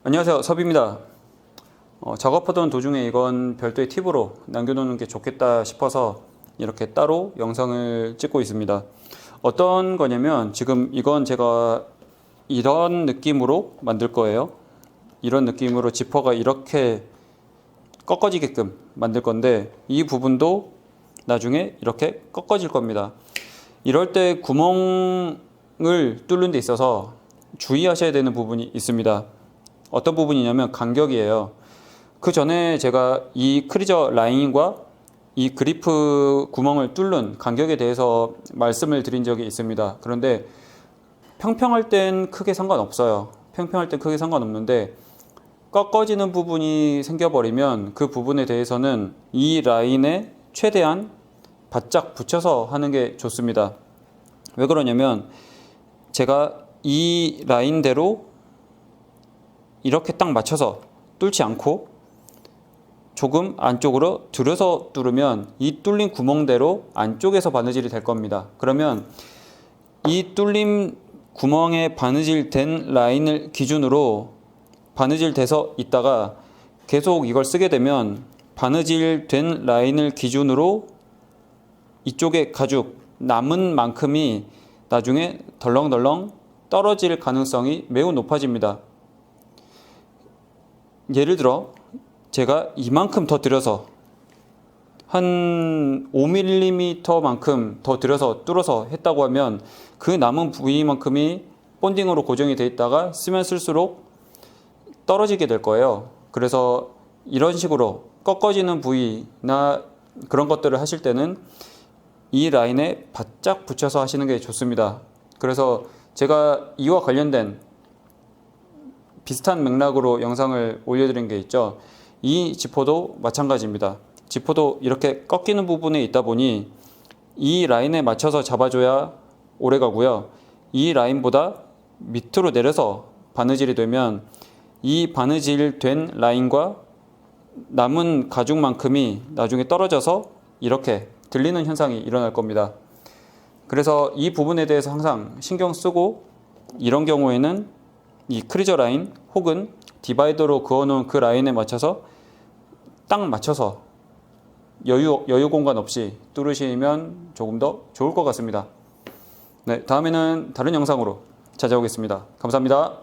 안녕하세요, 섭입니다. 작업하던 도중에 이건 별도의 팁으로 남겨놓는 게 좋겠다 싶어서 이렇게 따로 영상을 찍고 있습니다. 어떤 거냐면 지금 이건 제가 이런 느낌으로 만들 거예요. 이런 느낌으로 지퍼가 이렇게 꺾어지게끔 만들 건데 이 부분도 나중에 이렇게 꺾어질 겁니다. 이럴 때 구멍을 뚫는 데 있어서 주의하셔야 되는 부분이 있습니다. 어떤 부분이냐면 간격이에요. 그 전에 제가 이 크리저 라인과 이 그리프 구멍을 뚫는 간격에 대해서 말씀을 드린 적이 있습니다. 그런데 평평할 땐 크게 상관없어요. 평평할 땐 크게 상관없는데 꺾어지는 부분이 생겨버리면 그 부분에 대해서는 이 라인에 최대한 바짝 붙여서 하는 게 좋습니다. 왜 그러냐면 제가 이 라인대로 이렇게 딱 맞춰서 뚫지 않고 조금 안쪽으로 들여서 뚫으면 이 뚫린 구멍대로 안쪽에서 바느질이 될 겁니다. 그러면 이 뚫린 구멍에 바느질 된 라인을 기준으로 바느질 돼서 있다가 계속 이걸 쓰게 되면 바느질 된 라인을 기준으로 이쪽에 가죽 남은 만큼이 나중에 덜렁덜렁 떨어질 가능성이 매우 높아집니다. 예를 들어 제가 이만큼 더 들여서 한 5mm 만큼 더 들여서 뚫어서 했다고 하면 그 남은 부위만큼이 본딩으로 고정이 되어 있다가 쓰면 쓸수록 떨어지게 될 거예요. 그래서 이런 식으로 꺾어지는 부위나 그런 것들을 하실 때는 이 라인에 바짝 붙여서 하시는 게 좋습니다. 그래서 제가 이와 관련된 비슷한 맥락으로 영상을 올려드린 게 있죠. 이 지퍼도 마찬가지입니다. 지퍼도 이렇게 꺾이는 부분에 있다 보니 이 라인에 맞춰서 잡아줘야 오래 가고요. 이 라인보다 밑으로 내려서 바느질이 되면 이 바느질 된 라인과 남은 가죽만큼이 나중에 떨어져서 이렇게 들리는 현상이 일어날 겁니다. 그래서 이 부분에 대해서 항상 신경 쓰고 이런 경우에는 이 크리저 라인 혹은 디바이더로 그어놓은 그 라인에 맞춰서 딱 맞춰서 여유 공간 없이 뚫으시면 조금 더 좋을 것 같습니다. 네, 다음에는 다른 영상으로 찾아오겠습니다. 감사합니다.